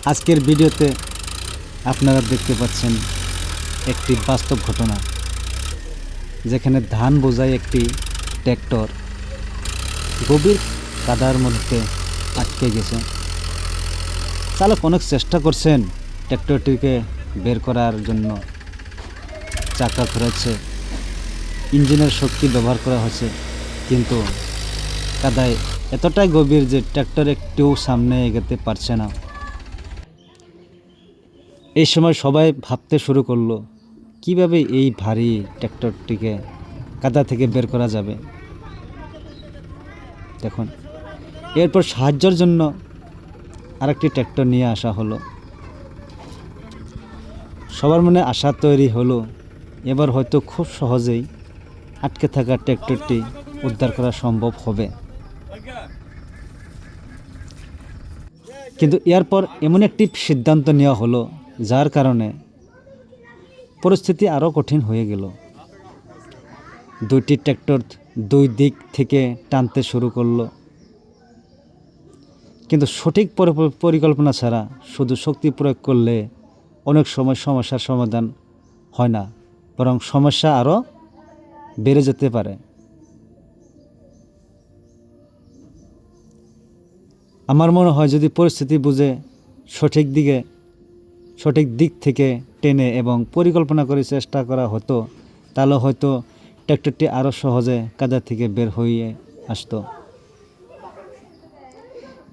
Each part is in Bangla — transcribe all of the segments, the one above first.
আজকের ভিডিওতে আপনারা দেখতে পাচ্ছেন একটি বাস্তব ঘটনা, যেখানে ধান বোঝাই একটি ট্র্যাক্টর গভীর কাদার মধ্যে আটকে গেছে। চালক অনেক চেষ্টা করছেন ট্র্যাক্টরটিকে বের করার জন্য। চাকা ঘোরাচ্ছে, ইঞ্জিনের শক্তি ব্যবহার করা হচ্ছে, কিন্তু কাদায় এতটাই গভীর যে ট্র্যাক্টর একটু সামনে এগোতে পারছে না। এই সময় সবাই ভাবতে শুরু করলো, কিভাবে এই ভারী ট্র্যাক্টরটিকে কাদা থেকে বের করা যাবে। দেখুন, এরপর সাহায্যের জন্য আরেকটি ট্র্যাক্টর নিয়ে আসা হলো। সবার মনে আশা তৈরি হলো, এবার হয়তো খুব সহজেই আটকে থাকা ট্র্যাক্টরটি উদ্ধার করা সম্ভব হবে। কিন্তু এরপর এমন একটি সিদ্ধান্ত নেওয়া হলো, যার কারণে পরিস্থিতি আরও কঠিন হয়ে গেল। দুইটি ট্র্যাক্টর দুই দিক থেকে টানতে শুরু করলো, কিন্তু সঠিক পরিকল্পনা ছাড়া শুধু শক্তি প্রয়োগ করলে অনেক সময় সমস্যার সমাধান হয় না, বরং সমস্যা আরও বেড়ে যেতে পারে। আমার মনে হয় যদি পরিস্থিতি বুঝে সঠিক দিক থেকে টেনে এবং পরিকল্পনা করে চেষ্টা করা হতো, তাহলে হয়তো ট্র্যাক্টরটি আরও সহজে কাদা থেকে বের হয়ে আসতো।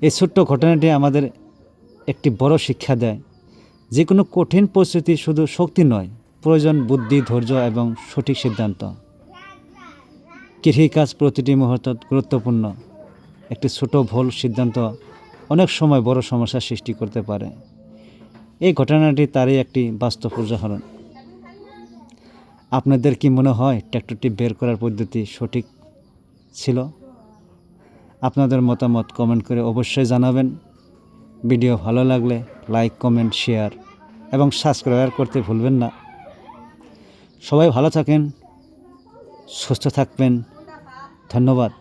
এই ছোট্ট ঘটনাটি আমাদের একটি বড় শিক্ষা দেয়, যে কোনো কঠিন পরিস্থিতি শুধু শক্তি নয়, প্রয়োজন বুদ্ধি, ধৈর্য এবং সঠিক সিদ্ধান্ত। কৃষিকাজ প্রতিটি মুহূর্ত গুরুত্বপূর্ণ। একটি ছোট ভুল সিদ্ধান্ত অনেক সময় বড় সমস্যার সৃষ্টি করতে পারে। এই ঘটনাটি তারই একটি বাস্তব উদাহরণ। আপনাদের কি মনে হয় ট্র্যাক্টরটি বের করার পদ্ধতি সঠিক ছিল? আপনাদের মতামত কমেন্ট করে অবশ্যই জানাবেন। ভিডিও ভালো লাগলে লাইক, কমেন্ট, শেয়ার এবং সাবস্ক্রাইব করতে ভুলবেন না। সবাই ভালো থাকেন, সুস্থ থাকবেন। ধন্যবাদ।